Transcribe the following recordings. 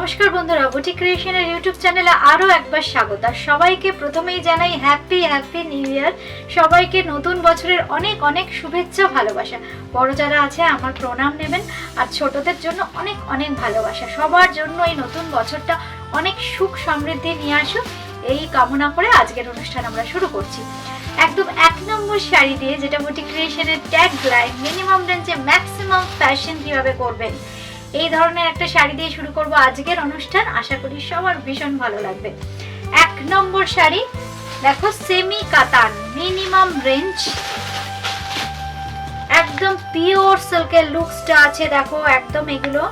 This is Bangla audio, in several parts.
নমস্কার বন্ধুরা, বুটিক ক্রিয়েশনের ইউটিউব চ্যানেলে আরো একবার স্বাগত। সবাইকে প্রথমেই জানাই হ্যাপি নিউ ইয়ার। সবাইকে নতুন বছরের অনেক অনেক শুভেচ্ছা, ভালোবাসা। বড় যারা আছে আমার প্রণাম নেবেন, আর ছোটদের জন্য অনেক অনেক ভালোবাসা। সবার জন্য এই নতুন বছরটা অনেক সুখ সমৃদ্ধি নিয়ে আসুক, এই কামনা করে আজকের অনুষ্ঠান আমরা শুরু করছি। একদম 1 নম্বর শাড়ি দিয়ে, যেটা বুটিক ক্রিয়েশনের ট্যাগ লাইন, মিনিমাম রেঞ্জে ম্যাক্সিমাম ফ্যাশন কিভাবে করবেন, এই ধরনের একটা শাড়ি দিয়ে শুরু করব আজকের অনুষ্ঠান। আশা করি সবার ভীষণ ভালো লাগবে। 1 নম্বর শাড়ি দেখো, সেমি কাতান, মিনিমাম রেঞ্জ, একদম পিওর সিল্কের লুকসটা আছে। দেখো একদম এগুলো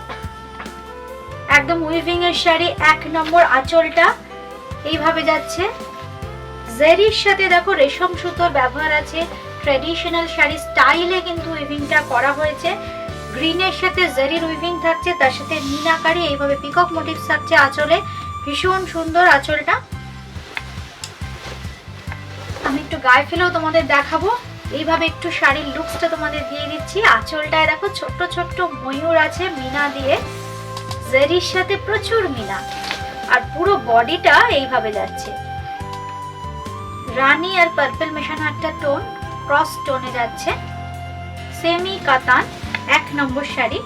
একদম উইভিং এর শাড়ি। 1 নম্বর আঁচলটা এইভাবে যাচ্ছে, জেরির সাথে দেখো রেশম সুতোর ব্যবহার আছে। ট্র্যাডিশনাল শাড়ি স্টাইলে কিন্তু উইভিংটা করা হয়েছে। গ্রিনের সাথে জেরির উইভিং থাকছে, তার সাথে মিনাকারি এইভাবে পিকক মোটিভস থাকছে আঁচলে। ভীষণ সুন্দর আঁচলটা। আমি একটু গায়ে ফেলেও তোমাদের দেখাবো। এইভাবে একটু শাড়ির লুকসটা তোমাদের দিয়ে দিচ্ছি। আঁচলটায় দেখো ছোট্ট ছোট্ট ময়ূর আছে মিনা দিয়ে, জেরির সাথে প্রচুর মিনা। আর পুরো বডিটা এইভাবে যাচ্ছে, রানী আর পার্পল মেশানো একটা টোন, ক্রস টোনে যাচ্ছে। সেমি কাতান 1 নম্বর শাড়ি।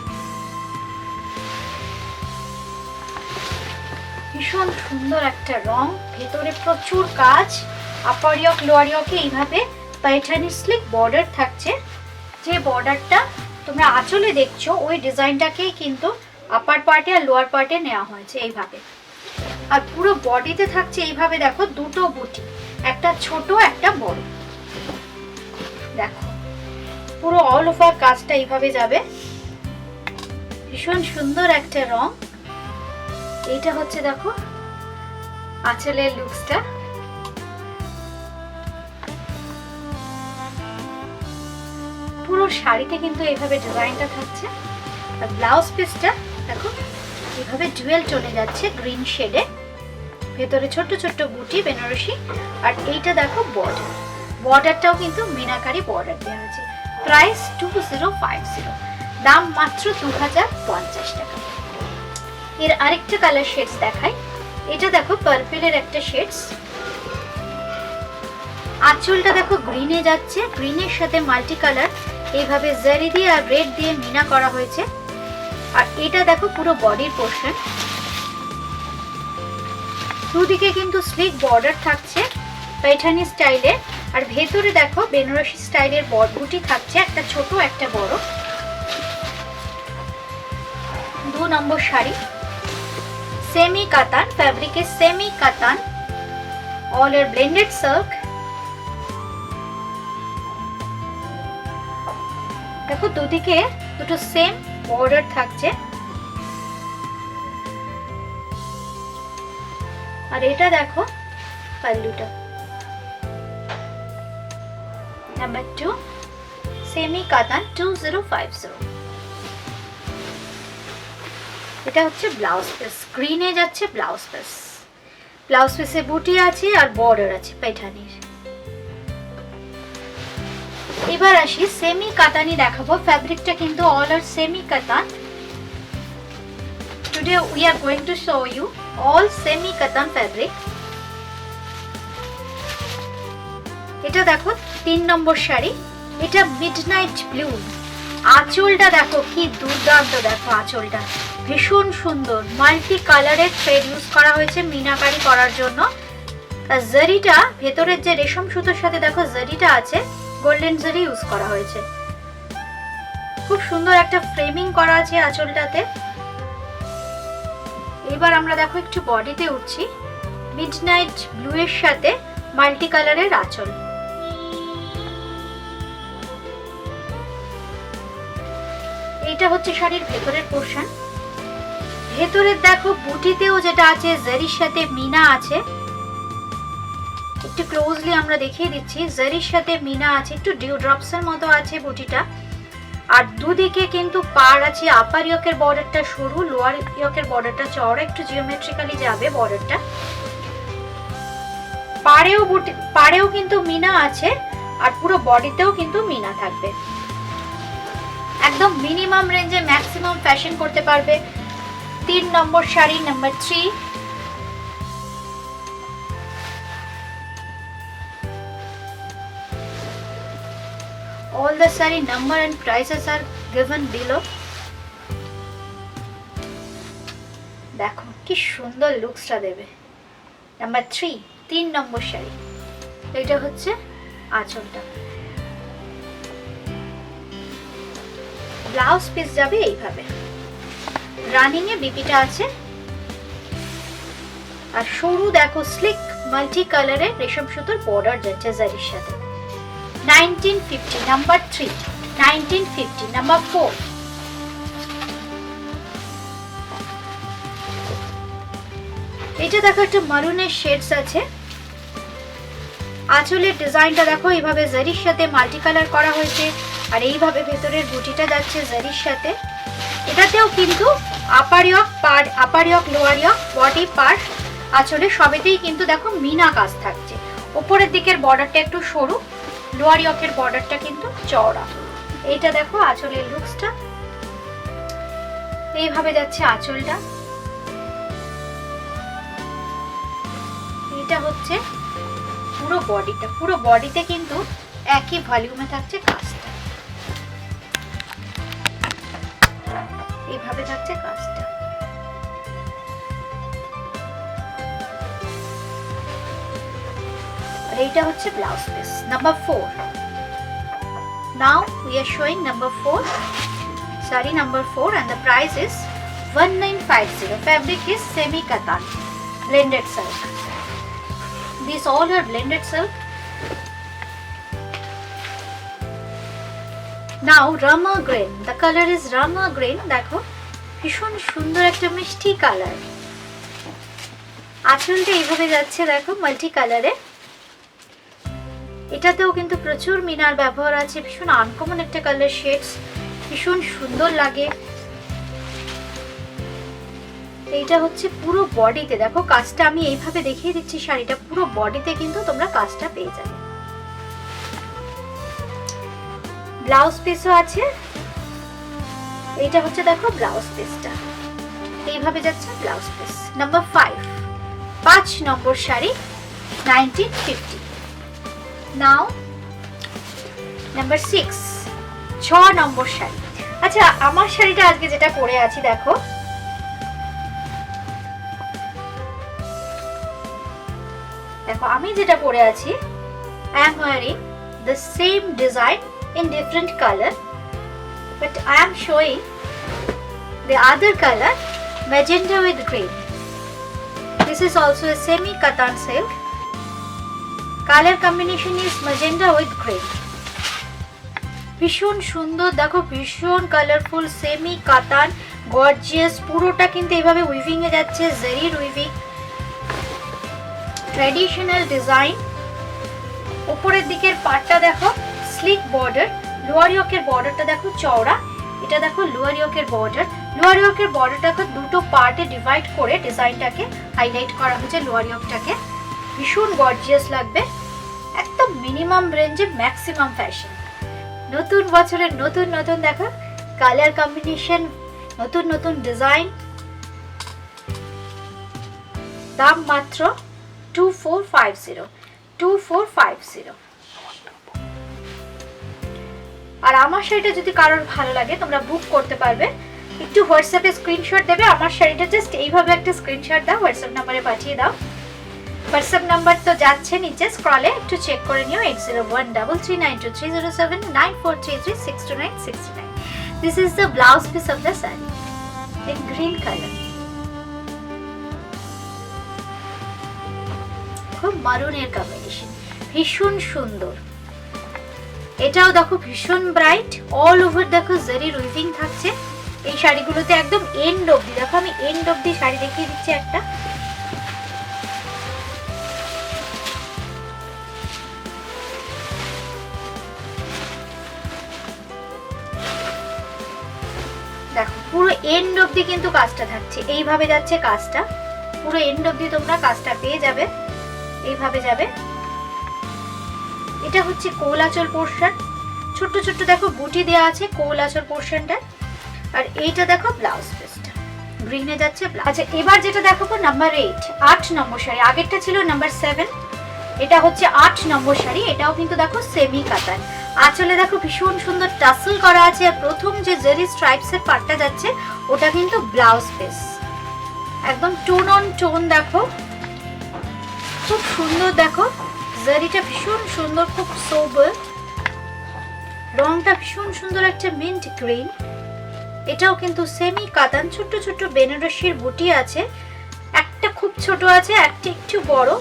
ভীষণ সুন্দর একটা রং, ভেতরে প্রচুর কাজ। আপার ইয়ক লোয়ার ইয়কে এইভাবে পাইঠানি স্লিক বর্ডার থাকছে। যে বর্ডারটা তোমরা আঁচলে দেখছো, ওই ডিজাইনটাকেই কিন্তু আপার পার্টে আর লোয়ার পার্টে নেওয়া হয়েছে এইভাবে। আর পুরো বডিতে থাকছে এইভাবে দেখো দুটো বুটি, একটা ছোট একটা বড়। দেখো পুরো অল ওভার কাজটা এইভাবে যাবে। ভীষণ সুন্দর একটা রং। এইটা হচ্ছে দেখো আঁচলের লুকসটা। পুরো শাড়িতে কিন্তু এইভাবে ডিজাইনটা থাকছে। আর ব্লাউজ পিসটা দেখো এইভাবে ডুয়েল চলে যাচ্ছে গ্রিন শেডে, ভেতরে ছোট্ট ছোট্ট বুটি বেনারসি। আর এইটা দেখো বর্ডার, বর্ডারটাও কিন্তু মিনাকারি বর্ডার দেওয়া হয়েছে। প্রাইস 2050, দাম মাত্র 2050 টাকা। এর আরেকটা কালার শেডস দেখাই। এটা দেখো পার্পলের একটা শেডস। আঁচলটা দেখো গ্রিনে যাচ্ছে, গ্রিনের সাথে মাল্টি কালার এইভাবে জারি দিয়ে আর রেড দিয়ে মিনা করা হয়েছে। আর এটা দেখো পুরো বডির পোর্শন, দুদিকে কিন্তু স্লিক বর্ডার থাকছে পাইঠানি স্টাইলে। আর ভেতরে দেখো বেনারসি স্টাইলের বুটি থাকছে, একটা ছোট একটা বড়। 2 নম্বর শাড়ি, সেমি কাতান ফ্যাব্রিকে, সেমি কাতান, অল এর ব্লেন্ডেড সিল্ক। দেখো দুদিকে দুটো সেম বর্ডার থাকছে। আর এটা দেখো পাল্লুটা। নাম্বার 2, সেমি কাতান 2050। এটা হচ্ছে ব্লাউজ পিস, গ্রিনে যাচ্ছে ব্লাউজ পিস। ব্লাউজ পিসে বুটি আছে আর বর্ডার আছে পাইঠানির। এবার আসি সেমি কাতানি দেখাবো। ফ্যাব্রিকটা কিন্তু অল আর সেমি কাতান। Today we are going to show you all semi cotton fabric. এটা দেখো 3 নম্বর শাড়ি। এটা মিডনাইট ব্লু। আঁচলটা দেখো কি দুর্দান্ত, দেখো আঁচলটা ভীষণ সুন্দর। মাল্টি কালারের থ্রেড ইউজ করা হয়েছে মিনাকারি করার জন্য। আর জারিটা ভেতরের যে রেশম সুতোর সাথে দেখো জারিটা আছে, গোল্ডেন জারি ইউজ করা হয়েছে। খুব সুন্দর একটা ফ্রেমিং করা আছে আঁচলটাতে। এবার আমরা দেখো একটু বডিতে উঠছি। মিডনাইট ব্লু এর সাথে মাল্টি কালারের আঁচল। এইটা হচ্ছে শাড়ির ভেতরের পোর্শন। ভেতরের দেখো বুটিতেও যেটা আছে জারির সাথে মিনা আছে। একটু ক্লোজলি আমরা দেখিয়ে দিচ্ছি, জারির সাথে মিনা আছে, একটু ডিউ ড্রপস এর মতো আছে বুটিটা। আর দুদিকে কিন্তু পার আছে। আপার ইয়কের বর্ডারটা সরু, লোয়ার ইয়কের বর্ডারটা চওড়া, একটু জিওমেট্রিক্যালি যাবে বর্ডারটা। পাড়েও কিন্তু মিনা আছে, আর পুরো বডিতেও কিন্তু মিনা থাকবে। একদম মিনিমাম রেঞ্জে ম্যাক্সিমাম ফ্যাশন করতে পারবে। 3 নম্বর sari number 3। All the saree number and prices are given below. দেখো কি সুন্দর লুকসটা দেবে। নাম্বার 3, 3 নম্বর শাড়ি। এটা হচ্ছে আঁচলটা। ব্লাউজ পিস যাবে এইভাবে, রানিং এ বিপিটা আছে, আর সরু দেখো স্লিক মাল্টি কালারের রেশম সুতোর বর্ডার যাচ্ছে জারির সাথে। 1950 নাম্বার 3, 1950 নাম্বার 4। এটা দেখো একটা মারুনের শেডস আছে। আঁচলের ডিজাইনটা দেখো এইভাবে জারির সাথে মাল্টি কালার করা হয়েছে, আর এইভাবে ভেতরের বুটিটা যাচ্ছে জারির সাথে। এটাতেও কিন্তু আপার ইয়ক লোয়ার ইয়ক বডি পার্ট আঁচলে সবেতেই কিন্তু দেখো মিনা কাজ থাকছে। উপরের দিকের বর্ডারটা একটু সরু, লোয়ার ইয়কের বর্ডারটা কিন্তু চওড়া। এইটা দেখো আঁচলের লুকসটা, এইভাবে যাচ্ছে আঁচলটা। এটা হচ্ছে পুরো বডিটা, পুরো বডিতে কিন্তু একই ভলিউমে থাকছে কাজটা, এইভাবে থাকছে কাজটা। আর এইটা হচ্ছে blouse piece number 4। Now we are showing number 4, saree number 4, and the price is 1950. Fabric is semi katan, blended silk. These all are blended silk. Now Rama green, the color is Rama green. দেখো ভীষণ সুন্দর একটা মিষ্টি কালার। আঁচলটা এইভাবে যাচ্ছে দেখো মাল্টি কালারে। এটাতেও কিন্তু প্রচুর মিনার ব্যবহার আছে, ভীষণ আনকমন একটা কালার শেডস, ভীষণ সুন্দর লাগে। এইটা হচ্ছে পুরো বডিতে দেখো কাজটা, আমি এইভাবে দেখিয়ে দিচ্ছি শাড়িটা, পুরো বডিতে কিন্তু তোমরা কাজটা পেয়ে যাবে। ব্লাউজ পিসও আছে। এইটা হচ্ছে দেখো ব্লাউজ পিসটা, এইভাবে যাচ্ছে ব্লাউজ পিস। নাম্বার 5, 5 নম্বর শাড়ি 1950। নাও নাম্বার 6, 6 নম্বর শাড়ি। আচ্ছা আমার শাড়িটা আজকে যেটা পরে আছি দেখো, দেখো আমি যেটা পরে আছি, I am wearing the same design in different color, but I am showing the other color, magenta with green. This is also a semi katan silk. Color combination is magenta with green. ভীষণ সুন্দর দেখো, ভীষণ কালারফুল, সেমি কাতান, গর্জিয়াস। পুরোটা কিন্তু এইভাবে উইভিং এ যাচ্ছে, জারির উইভিং, ট্র্যাডিশনাল ডিজাইন। উপরের দিকের পাটটা দেখো স্লিক বর্ডার, লোয়ার ইয়কের বর্ডারটা দেখো চওড়া। এটা দেখো লোয়ার ইয়কের বর্ডার, লোয়ার ইয়কের বর্ডারটাকে দুটো পার্টে ডিভাইড করে ডিজাইনটাকে হাইলাইট করা হয়েছে লোয়ার ইয়কটাকে। ভীষণ গর্জিয়াস লাগবে, একদম মিনিমাম রেঞ্জে ম্যাক্সিমাম ফ্যাশন। নতুন বছরের নতুন নতুন দেখো কালার কম্বিনেশন, নতুন নতুন ডিজাইন। দাম মাত্র 2450, 2450। আর আমার শাড়িটা যদি কারোর ভালো লাগে তোমরা বুক করতে পারবে, একটু হোয়াটসঅ্যাপে স্ক্রিনশট দেবে। আমার শাড়িটা জাস্ট এইভাবে একটা স্ক্রিনশট দাও, হোয়াটসঅ্যাপ নাম্বারে পাঠিয়ে দাও। হোয়াটসঅ্যাপ নাম্বার তো যাচ্ছে নিচে স্ক্রলে, একটু চেক করে নিও। 801392307943362969। This is the blouse piece of the saree in green color. খুব মারুনের কম্বিনেশন, ভীষণ সুন্দর। এটাও দেখো ভীষণ ব্রাইট, অল ওভার দেখো জারি উইভিং থাকছে এই শাড়িগুলোতে একদম এন্ড অবধি। দেখো আমি এন্ড অবধি শাড়ি দেখিয়ে দিচ্ছি একটা। দেখো পুরো এন্ড অবধি কিন্তু কাজটা থাকছে, এইভাবে যাচ্ছে কাজটা, পুরো এন্ড অবধি তোমরা কাজটা পেয়ে যাবে, এইভাবে যাবে। এটা হচ্ছে কোল আঁচল পোর্শন, ছোট্ট ছোট্ট দেখো বুটি দেওয়া আছে কোল আঁচল পোর্শনটা। আর এইটা দেখো ব্লাউজ পিসটা, গ্রিনে যাচ্ছে। আচ্ছা এবার যেটা দেখাবো নাম্বার 8, 8 নম্বর শাড়ি। আগেরটা ছিল নাম্বার 7, এটা হচ্ছে 8 নম্বর শাড়ি। এটাও কিন্তু দেখো সেমি কাতান। আঁচলে দেখো ভীষণ সুন্দর টাসেল করা আছে। আর প্রথম যে জেরি স্ট্রাইপস এর পার্টটা যাচ্ছে ওটা কিন্তু ব্লাউজ পিস, একদম টোন অন টোন। দেখো খুব সুন্দর, দেখো জারিটা ভীষণ সুন্দর, খুব সোবার, রংটা ভীষণ সুন্দর একটা মিন্ট গ্রিন। এটাও কিন্তু সেমি কাতান। ছোট ছোট বেনারসির বুটি আছে, একটা খুব ছোট আছে, একটা একটু বড়।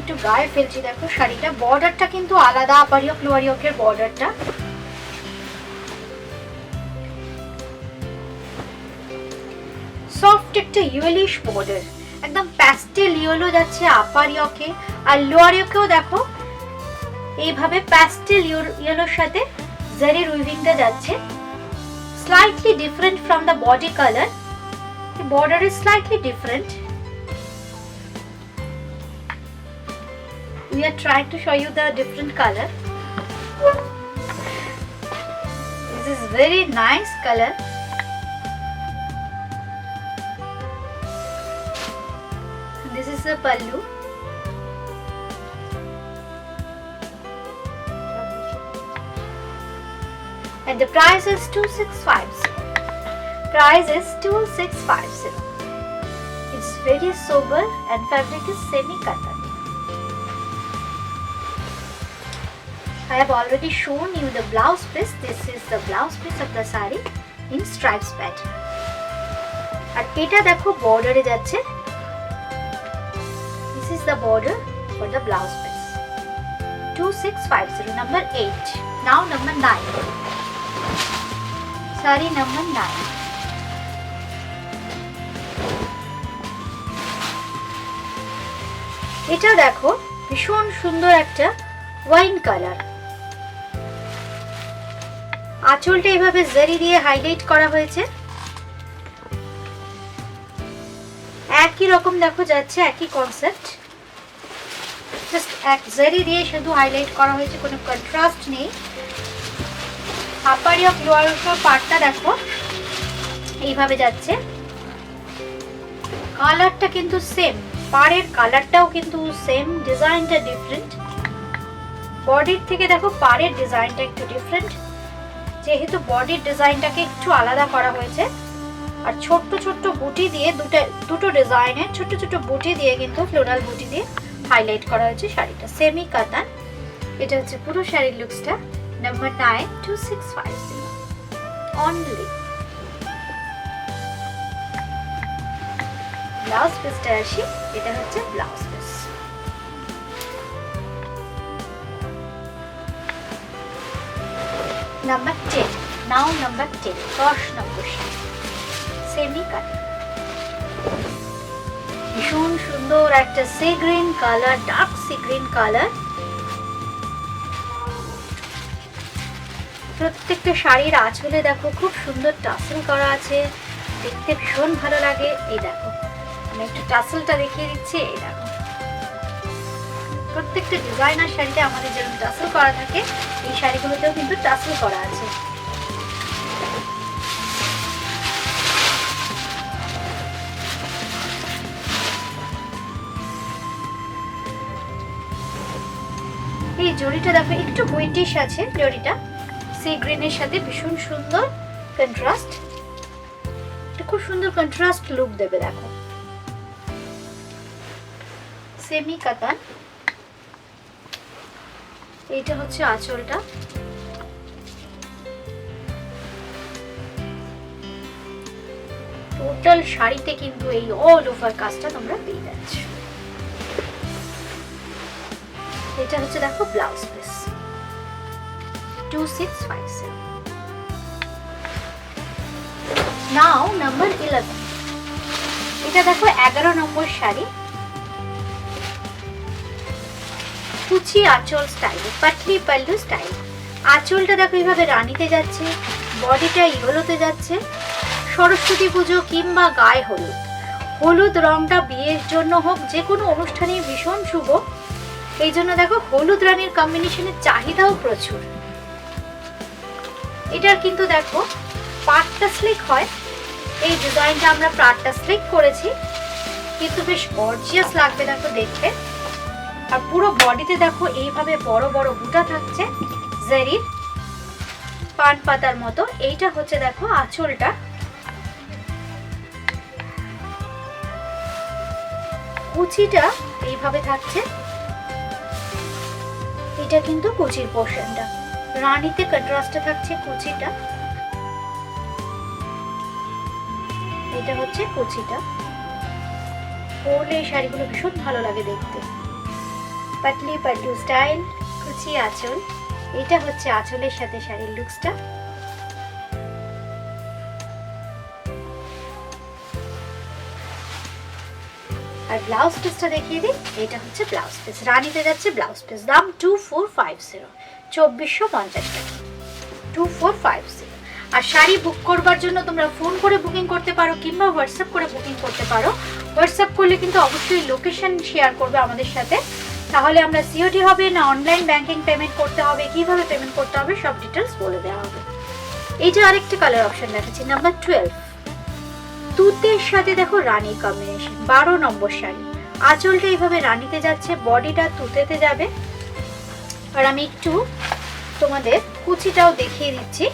একটু গায়ে ফেলছি, দেখো শাড়িটা বর্ডারটা কিন্তু আলাদা, আপারিয়ক লোয়ারিয়কের বর্ডারটা। সফট একটা ইয়েলোইশ বর্ডার, একদম প্যাস্টেল ইয়েলো যাচ্ছে আপারিয়কে। আর লোয়ারিয়কেও দেখো এইভাবে প্যাস্টেল ইয়েলোর সাথে জারির উইভিংটা যাচ্ছে। Slightly different from the body colour, the border is slightly different. We are trying to show you the different color. This is very nice color. This is the pallu. And the price is 2650. Price is 2650. It's very sober and fabric is semi-cotton. I have already shown you the blouse piece. This is the blouse piece of the saree in stripes pattern. আর এটা দেখো বর্ডারে যাচ্ছে। This is the border for the blouse piece. 2650. Number 8. Now number 9. Saree number 9. এটা দেখো ভীষণ সুন্দর একটা ওয়াইন কালার। আঁচলটা এইভাবে জারি দিয়ে হাইলাইট করা হয়েছে। একই রকম দেখো যাচ্ছে, একই কনসেপ্ট, জাস্ট এক জারি দিয়ে শুধু হাইলাইট করা হয়েছে, কোনো কন্ট্রাস্ট নেই। আপার অফ লোয়ার পার্টটা দেখো এইভাবে যাচ্ছে। কালারটা কিন্তু সেম, পাড়ের কালারটাও কিন্তু সেম, ডিজাইনটা ডিফারেন্ট। বডির থেকে দেখো পাড়ের ডিজাইনটা একটু ডিফারেন্ট, যেহেতু বডির ডিজাইনটাকে একটু আলাদা করা হয়েছে। আর ছোট্ট ছোট্ট বুটি দিয়ে দুটো ডিজাইনের ছোট ছোট বুটি দিয়ে কিন্তু ফ্লোরাল বুটি দিয়ে হাইলাইট করা হয়েছে শাড়িটা। সেমি কাতান। এটা হচ্ছে পুরো শাড়ির লুকসটা। Number 9, 2650 only. ব্লাউজ পিসটা আসি, এটা হচ্ছে ব্লাউজ পিস। নাম্বার 10। নাও নাম্বার 10, 10 নম্বর শাড়ি, সেমি কাটান। ভীষণ সুন্দর একটা sea green colour, dark sea green colour. প্রত্যেকটা শাড়ির আঁচলে দেখো খুব সুন্দর টাসেল করা আছে, দেখতে ভীষণ ভালো লাগে। এই দেখো আমি একটু টাসেলটা দেখিয়ে দিচ্ছি। এই দেখো প্রত্যেকটা ডিজাইনার শাড়িতে আমাদের যেরকম টাসেল করা থাকে, এই শাড়িগুলোতেও কিন্তু টাসেল করা আছে। এই জড়িটা দেখো একটু হোয়াইটিশ আছে, জড়িটা সি গ্রিনের সাথে ভীষণ সুন্দর কন্ট্রাস্ট, খুব সুন্দর কন্ট্রাস্ট লুক দেবে। দেখো সেমি কাতান। এইটা হচ্ছে আঁচলটা। টোটাল শাড়িতে কিন্তু এই অল ওভার কাজটা তোমরা পেয়ে যাচ্ছ। এটা হচ্ছে দেখো ব্লাউজ পিস, 2650। নাও নাম্বার 11। এটা দেখো 11 নম্বর শাড়ি, কুচি আঁচল স্টাইল, পাটলি পাল্লু স্টাইল। আঁচলটা দেখো এইভাবে রানীতে যাচ্ছে, বডিটা ইয়েলোতে যাচ্ছে। সরস্বতী পুজো কিংবা গায়ে হলুদ, হলুদ রংটা বিয়ের জন্য হোক, যে কোনো অনুষ্ঠানে ভীষণ শুভ। এই জন্য দেখো হলুদ রানীর কম্বিনেশনের চাহিদাও প্রচুর। এটার কিন্তু দেখো পাটটা স্লিক হয়, এই ডিজাইনটা আমরা পাটটা স্লিক করেছি, কিন্তু বেশ গর্জিয়াস লাগবে দেখো দেখতে। আর পুরো বডিতে দেখো এইভাবে বড় বড় বুটা থাকছে জারির, পান পাতার মতো। এইটা হচ্ছে দেখো আঁচলটা, কুচিটা এইভাবে থাকছে, এটা কিন্তু কুচির পোর্শনটা, রানীতে কন্ট্রাস্টে থাকছে কুচিটা, এটা হচ্ছে কুচিটা। পরলে এই শাড়িগুলো ভীষণ ভালো লাগে দেখতে, পাতলি পাতলু স্টাইল, কুচি আঁচল। এটা হচ্ছে আঁচলের সাথে শাড়ির লুকসটা। আর ব্লাউজ পিসটা দেখিয়ে দিই, এটা হচ্ছে ব্লাউজ পিস, রানীতে যাচ্ছে ব্লাউজ পিস, দাম 2450, 2450 টাকা, 2450। আর শাড়ি বুক করবার জন্য তোমরা ফোন করে বুকিং করতে পারো কিংবা হোয়াটসঅ্যাপ করে বুকিং করতে পারো। হোয়াটসঅ্যাপ করলে কিন্তু অবশ্যই লোকেশন শেয়ার করবে আমাদের সাথে, তাহলে আমরা সিওডি হবে না অনলাইন ব্যাংকিং পেমেন্ট করতে হবে, কিভাবে পেমেন্ট করতে হবে সব ডিটেলস বলে দেওয়া হবে। এই যে আরেকটি কালার অপশন দেখাচ্ছি, নাম্বার 12, তুতের সাথে দেখো রানী কম্বিনেশন, 12 নম্বর শাড়ি। আঁচলটা এইভাবে রানীতে যাচ্ছে, বডিটা তুতেতে যাবে। আর আমি একটু তোমাদের কুচিটাও দেখিয়ে দিচ্ছি।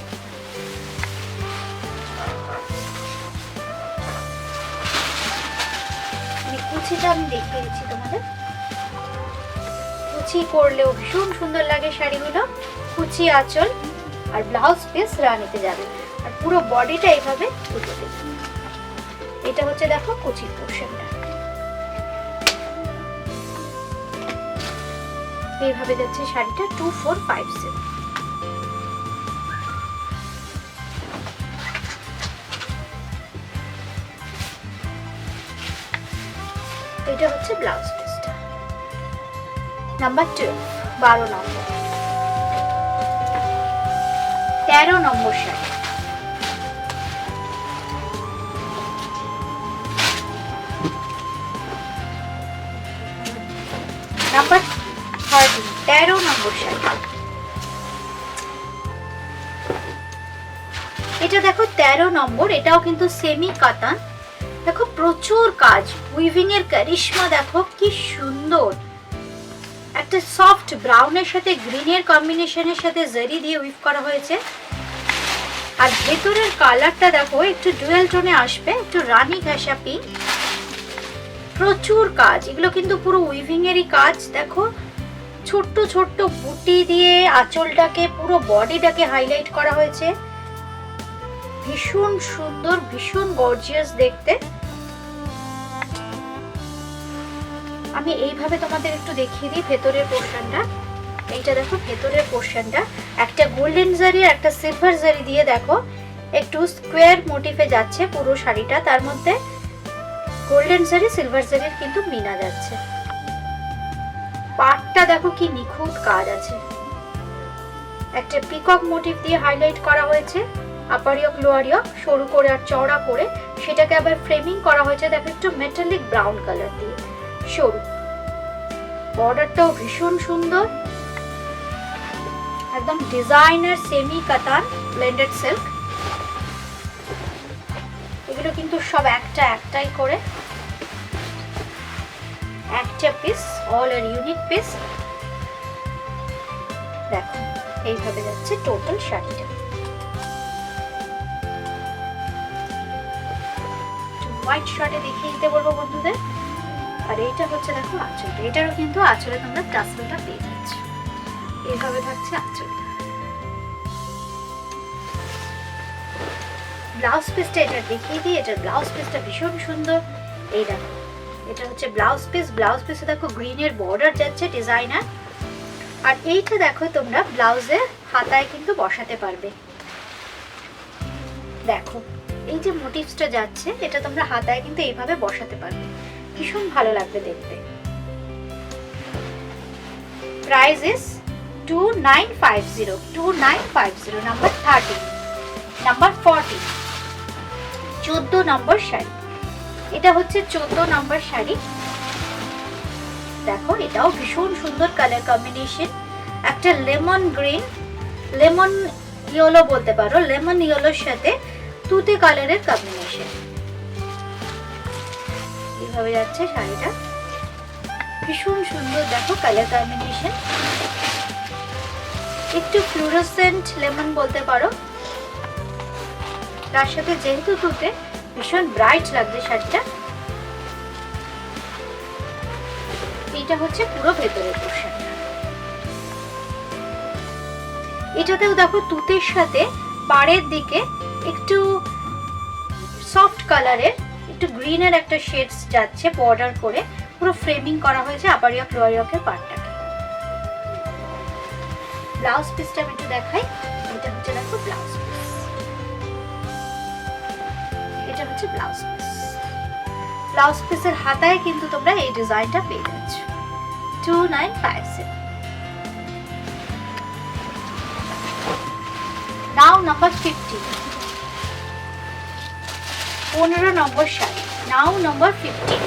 কুচিটা আমি দেখিয়ে দিচ্ছি তোমাদের, কুচি করলেও ভীষণ সুন্দর লাগে শাড়িগুলো। কুচি আঁচল আর ব্লাউজ পিস রানীতে যাবে, আর পুরো বডিটা এইভাবে তুতেতে। এটা হচ্ছে দেখো কুচির পোর্শনটা, এইভাবে যাচ্ছে শাড়িটা 2450। এটা হচ্ছে ব্লাউজ পিসটা, নাম্বার 12, 12 নম্বর, 13 নম্বর শাড়ি। নাম্বার 13, 13 নম্বর শাড়ি। এটা দেখো 13 নম্বর, এটাও কিন্তু সেমি কাতান। দেখো প্রচুর কাজ, উইভিং এর কারিশমা দেখো কি সুন্দর, একটা সফট ব্রাউনের সাথে গ্রিনের কম্বিনেশনের সাথে জারি দিয়ে উইভ করা হয়েছে। আর ভেতরের কালারটা দেখো একটু ডুয়েল টোনে আসবে, একটু রানী ঘাসা পিঙ্ক। প্রচুর কাজ, এগুলো কিন্তু পুরো উইভিং এরই কাজ। দেখো ছোট্ট ছোট্ট বুটি দিয়ে আঁচলটাকে পুরো বডিটাকে হাইলাইট করা হয়েছে, ভীষণ সুন্দর, ভীষণ গর্জিয়াস দেখতে। আমি এইভাবে তোমাদের একটু দেখিয়ে দিই ভেতরের পোর্শনটা। এইটা দেখো ভেতরের পোর্শনটা, একটা গোল্ডেন জারি আর একটা সিলভার জারি দিয়ে দেখো একটু স্কোয়ার মোটিফে যাচ্ছে পুরো শাড়িটা, তার মধ্যে গোল্ডেন জারি সিলভার জারির কিন্তু মিনা যাচ্ছে। পাটটা দেখো কি নিখুঁত কাজ আছে, একটা পিকক মোটিভ দিয়ে হাইলাইট করা হয়েছে, আপার ইয়ক লোয়ার ইয়ক সরু করে আর চওড়া করে, সেটাকে আবার ফ্রেমিং করা হয়েছে দেখো একটু মেটালিক ব্রাউন কালার দিয়ে সরু। বর্ডারটাও ভীষণ সুন্দর, একদম ডিজাইনার সেমি কাতান ব্লেন্ডেড সিল্ক। এগুলো কিন্তু সব একটা একটাই করে, একটা পিস, অল আর ইউনিক পিস। দেখো এইভাবে যাচ্ছে টোটাল শাড়িটা। হোয়াইট শার্টে দেখিয়ে দিতে বলবো বন্ধুদের। আর এইটা হচ্ছে দেখো আঁচলটা, এটারও কিন্তু আঁচলে তোমরা টাসেলটা পেয়ে যাচ্ছ, এইভাবে থাকছে আঁচলটা। ব্লাউজ পিসটা এটা দেখিয়ে দিই, এটার ব্লাউজ পিসটা ভীষণ সুন্দর। এই দেখো এটা হচ্ছে ব্লাউজ পিস, ব্লাউজ পিসে দেখো গ্রিনের বর্ডার যাচ্ছে ডিজাইনার। আর এইটা দেখো তোমরা ব্লাউজে হাতায় কিন্তু বসাতে পারবে। দেখো এই যে মোটিভসটা যাচ্ছে, এটা তোমরা হাতায় কিন্তু এইভাবে বসাতে পারবে, ভীষণ ভালো লাগবে দেখতে। Price is 2950, 2950। নাম্বার 30, নাম্বার 40, 14 নম্বর শাড়ি। এটা হচ্ছে 14 নম্বর শাড়ি। দেখো এটাও ভীষণ সুন্দর কালার কম্বিনেশন, একটা লেমন গ্রিন, লেমন ইয়েলো বলতে পারো, লেমন ইয়েলোর সাথে তুতে কালারের কম্বিনেশন। এইভাবে যাচ্ছে শাড়িটা, ভীষণ সুন্দর দেখো কালার কম্বিনেশন, একটু ফ্লুরোসেন্ট লেমন বলতে পারো, তার সাথে যেহেতু তুতে ভীষণ ব্রাইট লাগছে শাড়িটা। এটা হচ্ছে পুরো ভেতরের পোর্শন। এটাতেও দেখো তুতের সাথে পাড়ের দিকে একটু সফট কালারের একটু গ্রিনের একটা শেডস যাচ্ছে বর্ডার করে, পুরো ফ্রেমিং করা হয়েছে আপার ইয়ক লোয়ার ইয়কের পার্টটাকে। ব্লাউজ পিসটা আমি একটু দেখাই। এটা হচ্ছে দেখো ব্লাউজ পিস, এটা হচ্ছে ব্লাউজ পিস। ব্লাউজ পিসের হাতায় কিন্তু তোমরা এই ডিজাইনটা পেয়ে যাচ্ছ। 2950। নাও নাম্বার 50, 15 নম্বর শাড়ি। নাও নাম্বার 50।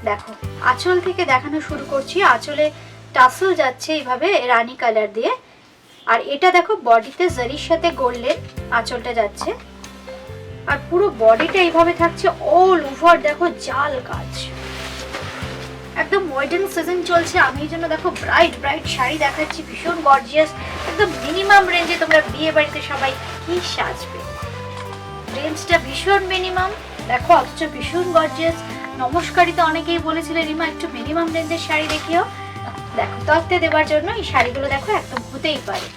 দেখো আঁচল থেকে দেখানো শুরু করছি। আঁচলে টাসেল যাচ্ছে এইভাবে রানী কালার দিয়ে, আর এটা দেখো বডিতে জারির সাথে গোল্ডেন আঁচলটা যাচ্ছে, আর পুরো বডিটা এইভাবে থাকছে অল ওভার দেখো জাল কাজ। একদম ওয়েডিং সিজন চলছে, আমি এই জন্য দেখো ব্রাইট ব্রাইট শাড়ি দেখাচ্ছি, ভীষণ গর্জিয়াস। একদম মিনিমাম রেঞ্জে তোমরা বিয়ে বাড়িতে সবাই কি সাজবে, রেঞ্জটা ভীষণ মিনিমাম দেখো, অথচ ভীষণ গর্জিয়াস। নমস্কারিতে অনেকেই বলেছিলেন রিমা একটু মিনিমাম রেঞ্জের শাড়ি দেখিও। দেখো তত্ত্বে দেওয়ার জন্য এই শাড়িগুলো দেখো একদম হতেই পারে,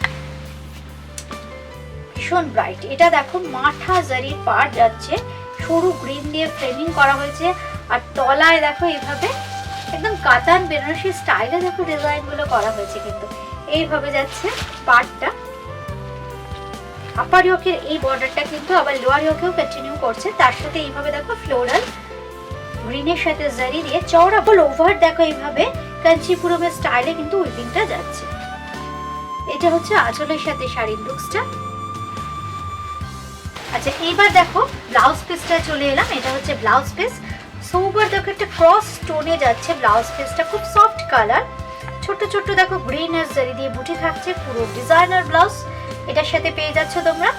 ভীষণ ব্রাইট। এটা দেখো মাঠা জারির পাড় যাচ্ছে, সরু গ্রিন দিয়ে ফ্রেমিং করা হয়েছে, আর তলায় দেখো এইভাবে একদম কাতান বেনারসি স্টাইলে দেখো ডিজাইন গুলো করা হয়েছে, কিন্তু এইভাবে যাচ্ছে পাড়টা। আপার ইয়কের এই বর্ডারটা কিন্তু আবার লোয়ার ইয়কেও কন্টিনিউ করছে, তার সাথে এইভাবে দেখো ফ্লোরাল গ্রিনের সাথে জারি দিয়ে চওড়া বল ওভার দেখো এইভাবে কাঞ্চিপুরমের স্টাইলে কিন্তু উইপিংটা যাচ্ছে। এটা হচ্ছে আঁচলের সাথে শাড়ির লুকসটা। আচ্ছা এইবার দেখো ব্লাউজ পিসটা চলে এলাম। এটা হচ্ছে ব্লাউজ পিস, সোবার দেখো একটা ক্রস স্টোনে যাচ্ছে ব্লাউজ পিসটা, খুব সফট কালার, ছোট ছোট দেখো গ্রিন আর জারি দিয়ে বুটি থাকছে, পুরো ডিজাইনার ব্লাউজ এটার সাথে পেয়ে যাচ্ছ তোমরা।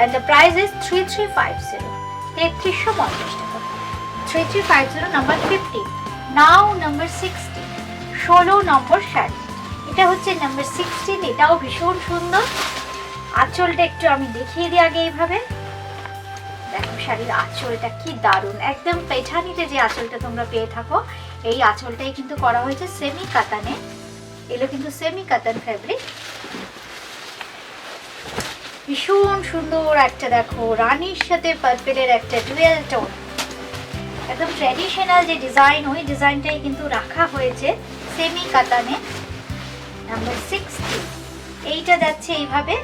এন্ড দ্য প্রাইস ইজ 3350, 3350 টাকা। 3350 নাম্বার 50। নাও নাম্বার 60, 16 নম্বর শাড়ি। এটা হচ্ছে নাম্বার 16, এটাও ভীষণ সুন্দর। আঁচলটা একটু আমি দেখিয়ে দিই আগে এইভাবে দেখো, শাড়ির আঁচলটা কি দারুণ, একদম পেঠানিতে যে আঁচলটা তোমরা পেয়ে থাকো এই আঁচলটাই কিন্তু করা হয়েছে সেমি কাতানে, এগুলো কিন্তু সেমি কাতান ফ্যাব্রিক। ভীষণ সুন্দর একটা দেখো রানীর সাথে পার্পেলের একটা ডুয়েল টোন, একদম ট্র্যাডিশনাল যে ডিজাইন ওই ডিজাইনটাই কিন্তু রাখা হয়েছে সেমি কাতানে। নাম্বার 60, এইটা যাচ্ছে এইভাবে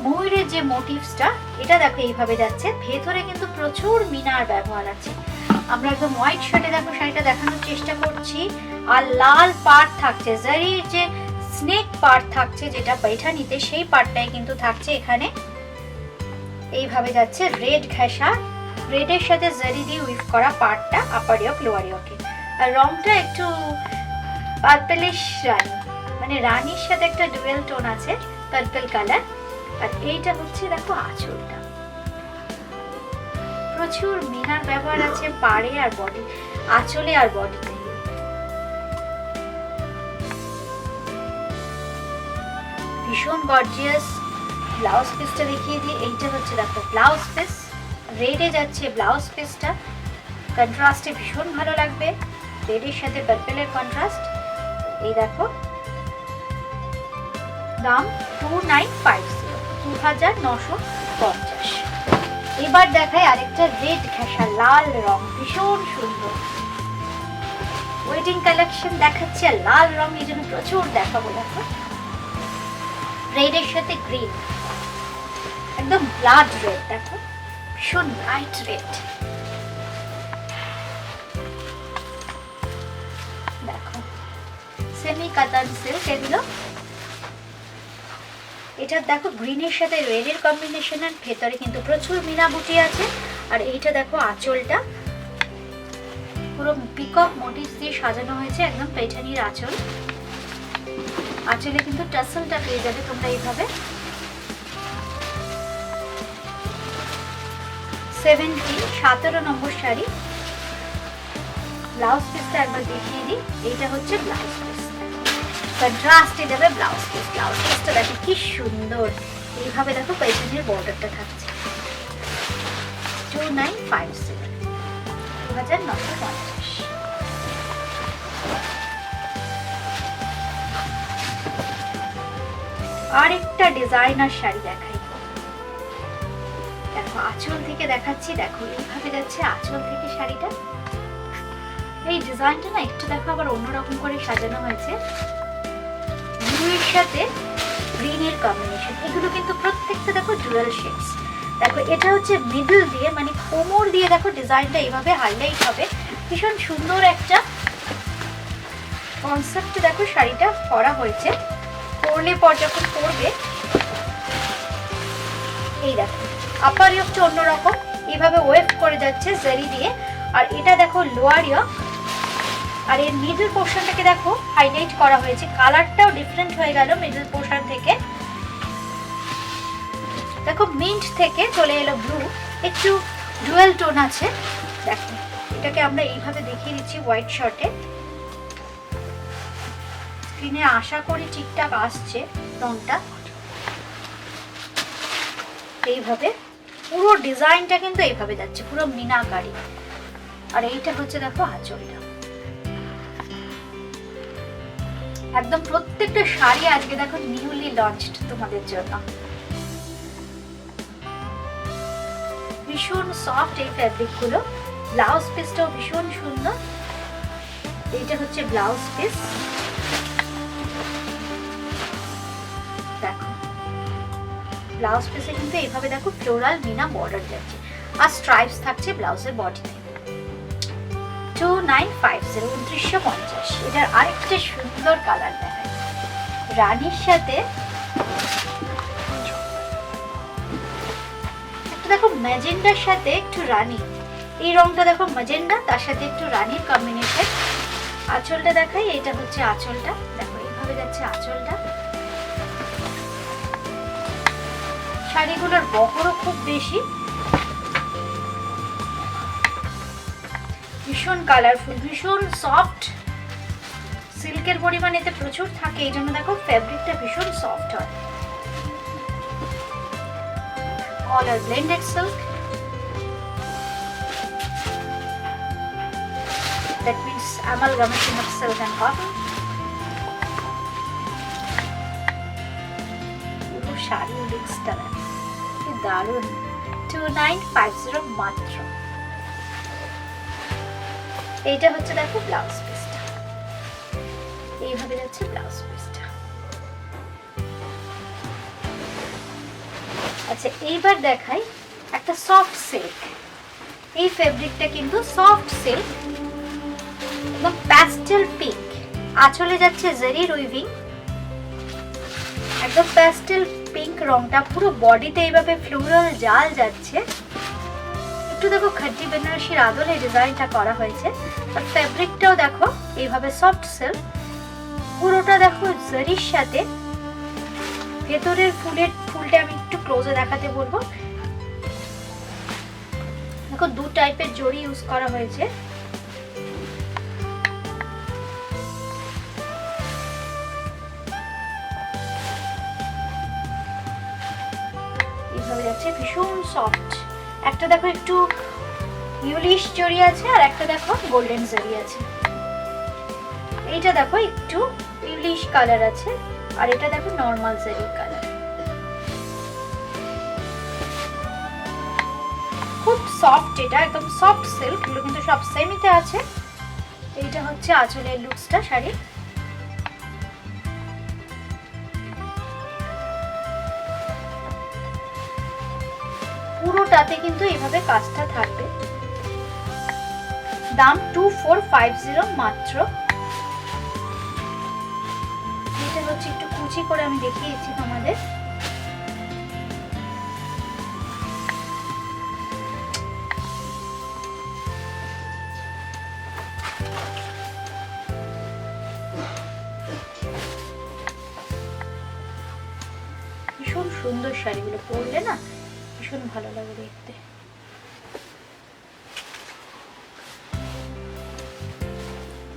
ময়ূরের যে মোটিভসটা এটা দেখো এইভাবে যাচ্ছে, ভেতরে কিন্তু প্রচুর মিনার ব্যবহার আছে। আমরা একদম হোয়াইট শার্টে দেখো শাড়িটা দেখানোর চেষ্টা করছি, আর লাল পাড় থাকছে, জারির যে স্নেক পাড় থাকছে যেটা पैठानीতে সেই পাড়টাই কিন্তু থাকছে এখানে। এইভাবে যাচ্ছে রেড ঘেঁষা, রেডের সাথে জারি দিয়ে উইভ করা পাড়টা আপার ইয়ক লোয়ার ইয়কে, আর রংটা একটু পার্পলিশ রানী, মানে রানীর সাথে একটা ডুয়েল টোন আছে পার্পল কালার। আর এইটা হচ্ছে দেখো আঁচলটা, প্রচুর মিনার ব্যবহার আছে পাড়ে আর বডি, আঁচলে আর বডিতে। ভীষণ গর্জিয়াস। ব্লাউজ পিসটা দেখিয়ে দিই। এইটা হচ্ছে দেখো ব্লাউজ পিস, রেডে যাচ্ছে ব্লাউজ পিসটা, কন্ট্রাস্টে ভীষণ ভালো লাগবে, রেডের সাথে পার্পলের কন্ট্রাস্ট। এই দেখো দাম 2950, 2950। এবার দেখাই আরেকটা রেড ঘেঁষা লাল রং, ভীষণ সুন্দর ওয়েডিং কালেকশন দেখাচ্ছে, লাল রং এই জন্য প্রচুর দেখাবো। দেখো রেডের সাথে গ্রিন, একদম ব্লাড রেড, দেখো ভীষণ ব্রাইট রেড। দেখো সেমি কাতান সিল্ক এগুলো। এটা দেখো গ্রিনের সাথে রেডের কম্বিনেশনের, ভেতরে কিন্তু প্রচুর মিনা বুটি আছে। আর এইটা দেখো আঁচলটা পুরো পিকক মোটিভ দিয়ে সাজানো হয়েছে, একদম পেঠানির আঁচল। আঁচলে কিন্তু টাসেলটা পেয়ে যাবে তোমরা এইভাবে। 17 নম্বর শাড়ি। ব্লাউজ পিসটা একবার দেখিয়ে দিই। এইটা হচ্ছে ব্লাউজ পিস, কন্ট্রাস্টে দেবে ব্লাউজ পিস। ব্লাউজ পিসটা দেখো কি সুন্দর, এইভাবে দেখো পেছনের বর্ডারটা থাকছে। 2950, 2950। আরেকটা ডিজাইনার শাড়ি দেখাই, দেখো আঁচল থেকে দেখাচ্ছি। দেখো এইভাবে যাচ্ছে আঁচল থেকে শাড়িটা। এই ডিজাইনটা না একটু দেখো আবার অন্যরকম করে সাজানো হয়েছে, ব্লুয়ের সাথে গ্রিনের কম্বিনেশন। এগুলো কিন্তু প্রত্যেকটা দেখো ডুয়াল শেডস। দেখো এটা হচ্ছে মিডল দিয়ে মানে কোমর দিয়ে দেখো ডিজাইনটা এইভাবে হাইলাইট হবে। ভীষণ সুন্দর একটা কনসেপ্ট দেখো শাড়িটা করা হয়েছে। পরলে পর যখন পরবে, এই দেখো আপার ইয়কটা অন্যরকম, এইভাবে ওয়েভ করে যাচ্ছে জারি দিয়ে। আর এটা দেখো লোয়ার ইয়ক, আর এর মিডল পোর্শনটাকে দেখো হাইলাইট করা হয়েছে। কালারটাও ডিফারেন্ট হয়ে গেল মিডল পোর্শন থেকে। দেখো মিন্ট থেকে চলে এলো ব্লু, একটু ডুয়েল টোন আছে। দেখো এটাকে আমরা এইভাবে দেখিয়ে দিচ্ছি হোয়াইট শর্টে। স্ক্রিনে আশা করি ঠিকঠাক আসছে রংটা। এইভাবে পুরো ডিজাইনটা কিন্তু এইভাবে যাচ্ছে, পুরো মিনাকারি। আর এইটা হচ্ছে দেখো আঁচলটা। একদম প্রত্যেকটা শাড়ি আজকে দেখো নিউলি লঞ্চড তোমাদের জন্য। ভীষণ সফট এই ফ্যাব্রিক গুলো। ব্লাউজ পিসটাও ভীষণ সুন্দর। এইটা হচ্ছে ব্লাউজ পিস। দেখো ব্লাউজ পিসে কিন্তু এইভাবে দেখো ফ্লোরাল মিনা বর্ডার যাচ্ছে, আর স্ট্রাইপস থাকছে ব্লাউজের বডিতে। 2950, 2950। এটার আরেকটা সুন্দর কালার দেখায়, রানীর সাথে একটা দেখো ম্যাজেন্ডার সাথে একটু রানী। এই রংটা দেখো ম্যাজেন্ডা, তার সাথে একটু রানীর কম্বিনেশন। আঁচলটা দেখাই, এটা হচ্ছে আঁচলটা। দেখো এইভাবে যাচ্ছে আঁচলটা। শাড়িগুলোর বহরও খুব বেশি, ভীষণ কালারফুল, ভীষণ সফট। সিল্কের পরিমাণ এতে প্রচুর থাকে, এই জন্য দেখো ফ্যাব্রিকটা ভীষণ সফট হয়। All are blended silk, that means amalgamation of silk and cotton. পুরো শাড়ি লুকসটা কি দারুণ। 2950 মাত্র। এইটা হচ্ছে দেখো ব্লাউজ পিসটা, এইভাবে যাচ্ছে ব্লাউজ পিসটা। আচ্ছা এইবার দেখাই একটা সফট সিল্ক। এই ফেব্রিকটা কিন্তু সফট সিল্ক, একদম প্যাস্টেল পিঙ্ক। আঁচলে যাচ্ছে জারি উইভিং, একদম প্যাস্টেল পিঙ্ক রংটা। পুরো বডিতে এইভাবে ফ্লোরাল জাল যাচ্ছে। একটু দেখো খাটি বেনারসির আদলে ডিজাইনটা করা হয়েছে। আর ফ্যাব্রিকটাও দেখো এইভাবে সফট সিল্ক। পুরোটা দেখো জারির সাথে। ভেতরের ফুলটা আমি একটু ক্লোজে দেখাতে বলবো। দেখো দু টাইপের জড়ি ইউজ করা হয়েছে। এইভাবে যাচ্ছে, ভীষণ সফট। একটা দেখো একটু ইউলিশ জড়ি আছে, আর একটা দেখো গোল্ডেন জড়ি আছে। এইটা দেখো একটু ইউলিশ কালার আছে, আর এটা দেখো নরমাল জড়ির কালার। খুব সফট, এটা একদম সফট সিল্ক। এগুলো কিন্তু সব সেমিতে আছে। এইটা হচ্ছে আঁচলের লুকসটা শাড়ি। পুরোটাতে কিন্তু এইভাবে কাজটা থাকবে। দাম 2450 মাত্র। এটা হচ্ছে একটু কুচি করে আমি দেখিয়েছি তোমাদের। সুন্দর শাড়িগুলো, পরলে না ভীষণ ভালো লাগে দেখতে।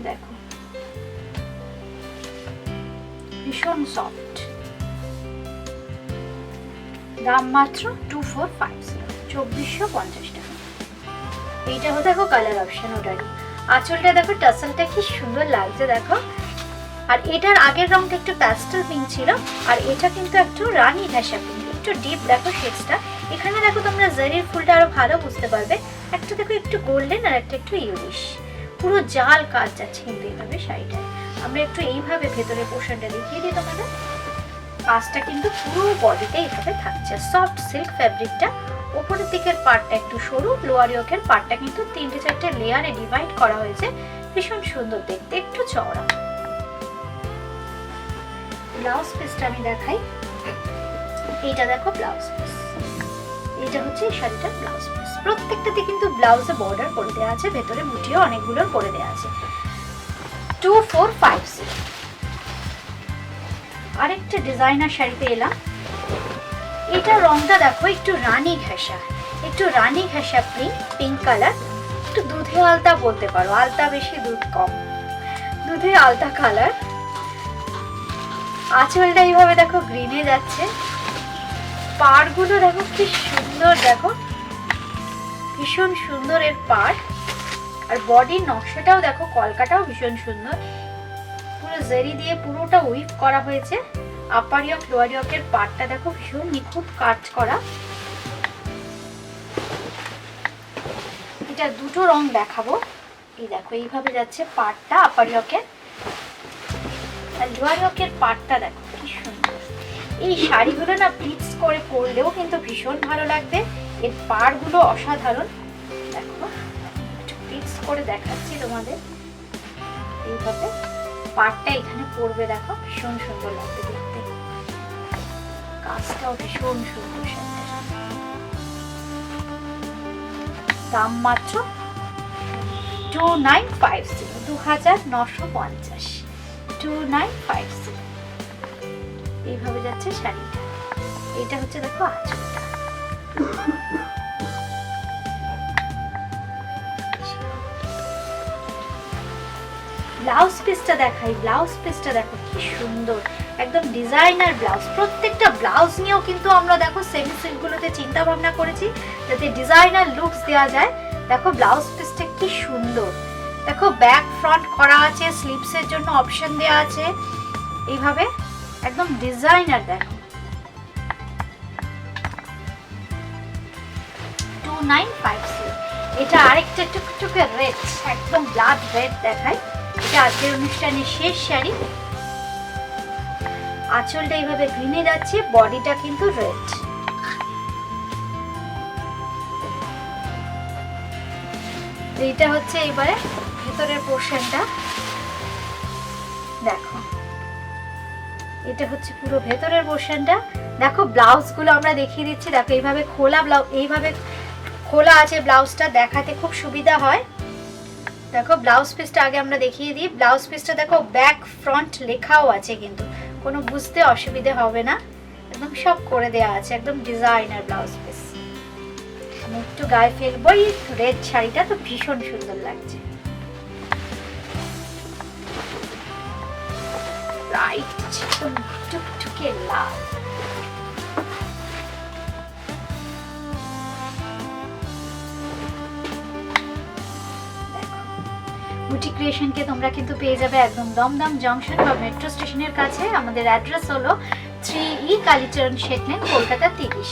দেখো ভীষণ সফট, দাম মাত্র 2450, 2450 টাকা। এইটা হচ্ছে দেখো কালার অপশন ওটারই। আঁচলটা দেখো, টাসেলটা কি সুন্দর লাগছে দেখো। আর এটার আগের রংটা একটু প্যাস্টেল পিঙ্ক ছিল, আর এটা কিন্তু একটু রানী ঘাসা পিঙ্ক, একটু ডিপ দেখো শেডসটা। এখানে দেখো তোমরা জারির ফুলটা আরো ভালো বুঝতে পারবে, একটা দেখো একটু গোল্ডেন আর একটা একটু ইউলিশ, পুরো জাল কাজ যাচ্ছে কিন্তু এইভাবে শাড়িটায়। আমরা একটু এইভাবে ভেতরে পোর্শনটা দেখিয়ে দিই তোমাদের। কাজটা কিন্তু পুরো বডিতে এইভাবে থাকছে, সফট সিল্ক ফ্যাব্রিকটা। উপরের দিকের পার্টটা একটু সরু, লোয়ার ইয়োকের পার্টটা কিন্তু 3-4টে লেয়ারে ডিভাইড করা হয়েছে, ভীষণ সুন্দর দেখতে, একটু চওড়া। ব্লাউজ পিসটা আমি দেখাই। এইটা দেখো ব্লাউজ পিস, এটা হচ্ছে এই শাড়িটার ব্লাউজ পিস। প্রত্যেকটাতে কিন্তু ব্লাউজে বর্ডার করে দেওয়া আছে, ভেতরে বুটিও অনেকগুলো করে দেওয়া আছে। 2450। আরেকটা ডিজাইনার শাড়িতে এলাম। এটা রংটা দেখো একটু রানী ঘেঁষা, একটু রানী ঘেঁষা পিঙ্ক কালার, একটু দুধে আলতা বলতে পারো, আলতা বেশি দুধ কম, দুধে আলতা কালার। আঁচলটা এইভাবে দেখো গ্রিনে যাচ্ছে, পাড়গুলো দেখো কি সুন্দর, দেখো ভীষণ সুন্দর এর পাড়। আর বডির নকশাটাও দেখো, কলকাটাও ভীষণ সুন্দর, পুরো জারি দিয়ে পুরোটা উইভ করা হয়েছে। আপার ইয়ক লোয়ার ইয়কের পার্টটা দেখো ভীষণ নিখুঁত কাজ করা। এটা দুটো রং দেখাবো। এই দেখো এইভাবে যাচ্ছে পার্টটা আপার ইয়কের, আর লোয়ার ইয়কের পার্টটা দেখো কি সুন্দর। এই শাড়িগুলো না প্লিটস করে পরলেও কিন্তু ভীষণ ভালো লাগবে, এর পাড়গুলো অসাধারণ। দেখো একটু প্লিটস করে দেখাচ্ছি তোমাদের, এইভাবে পাড়টা এখানে পরবে, দেখো ভীষণ সুন্দর লাগবে দেখতে, কাজটাও ভীষণ সুন্দর। দাম মাত্র 2950, 2950, 2950। এইভাবে যাচ্ছে শাড়িটা। এটা হচ্ছে দেখো আঁচলটা। ব্লাউজ পিসটা দেখাই। ব্লাউজ পিসটা দেখো কি সুন্দর, একদম ডিজাইনার ব্লাউজ। প্রত্যেকটা ব্লাউজ নিয়েও কিন্তু আমরা দেখো সেমি সিল্কগুলোতে চিন্তা ভাবনা করেছি যাতে ডিজাইনার লুকস দেওয়া যায়। দেখো ব্লাউজ পিসটা কি সুন্দর, দেখো ব্যাক ফ্রন্ট করা আছে, স্লিভসের জন্য অপশন দেওয়া আছে, এইভাবে একদম ডিজাইনার। দেখো 2950। এটা আরেকটা টুকটুকে রেড, একদম ব্লাড রেড দেখায়। এটা আজকের অনুষ্ঠানের শেষ শাড়ি। আঁচলটা এইভাবে গ্রিনে যাচ্ছে, বডিটা কিন্তু রেড। এইটা হচ্ছে এবারে ভেতরের পোর্শনটা দেখো, এটা হচ্ছে পুরো ভেতরের পোর্শনটা। দেখো ব্লাউজগুলো আমরা দেখিয়ে দিচ্ছি। দেখো এইভাবে খোলা ব্লাউজ, এইভাবে খোলা আছে ব্লাউজটা, দেখাতে খুব সুবিধা হয়। দেখো ব্লাউজ পিসটা আগে আমরা দেখিয়ে দিই। ব্লাউজ পিসটা দেখো ব্যাক ফ্রন্ট লেখাও আছে, কিন্তু কোনো বুঝতে অসুবিধে হবে না, একদম সব করে দেওয়া আছে, একদম ডিজাইনার ব্লাউজ পিস। আমি একটু গায়ে ফেলবো, এই রেড শাড়িটা তো ভীষণ সুন্দর লাগছে। রাইট, একদম টুকটুকে লাল। বুটি ক্রিয়েশনকে তোমরা কিন্তু পেয়ে যাবে একদম দমদম জংশন বা মেট্রো স্টেশনের কাছে। আমাদের অ্যাড্রেস হলো 3E কালীচরণ শেখ লেন, কলকাতা 30।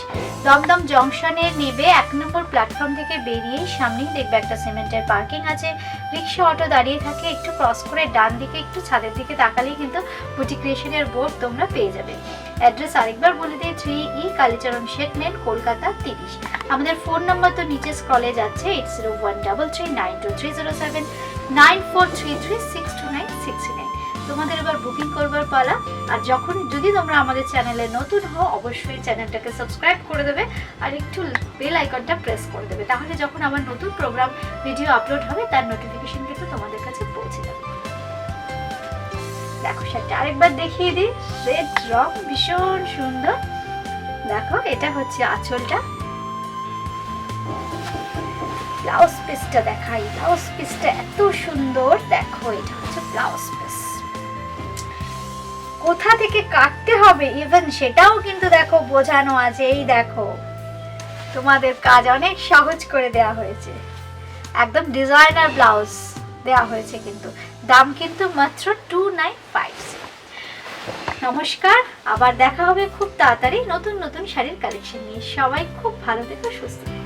দমদম জংশনে নেবে 1 নম্বর প্ল্যাটফর্ম থেকে বেরিয়েই সামনেই দেখবে একটা সিমেন্টের পার্কিং আছে, রিক্সা অটো দাঁড়িয়ে থাকে। একটু ক্রস করে ডান দিকে একটু ছাদের দিকে তাকালেই কিন্তু বুটি ক্রিয়েশনের বোর্ড তোমরা পেয়ে যাবে। অ্যাড্রেস আরেকবার বলে দিই, 3E কালীচরণ শেখ লেন, কলকাতা 30। আমাদের ফোন নাম্বার তো নিচে স্ক্রলে যাচ্ছে, 8013392307, 9433629669। তোমাদের এবার বুকিং করবার পালা। আর যদি তোমরা আমাদের চ্যানেলে নতুন হও, অবশ্যই চ্যানেলটাকে সাবস্ক্রাইব করে দেবে আর একটু বেল আইকনটা প্রেস করে দেবে, তাহলে যখন আমার নতুন প্রোগ্রাম ভিডিও আপলোড হবে তার নোটিফিকেশন কিন্তু তোমাদের কাছে পৌঁছে যাবে। দেখো শাড়িটা আরেকবার দেখিয়ে দিই, রেড রং ভীষণ সুন্দর, দেখো এটা হচ্ছে আঁচলটা। ব্লাউজ পিসটা দেখাই, ব্লাউজ পিসটা এত সুন্দর, দেখো এটা হচ্ছে ব্লাউজ পিস। কোথা থেকে কাটতে হবে ইভেন সেটাও কিন্তু দেখো বোঝানো আছে। এই দেখো তোমাদের কাজ অনেক সহজ করে দেয়া হয়েছে, একদম ডিজাইনার ব্লাউজ দেয়া হয়েছে। কিন্তু দাম কিন্তু মাত্র 295। নমস্কার, আবার দেখা হবে খুব তাড়াতাড়ি নতুন নতুন শাড়ির কালেকশন নিয়ে। সবাই খুব ভালো থেকো, সুস্থ থেকো।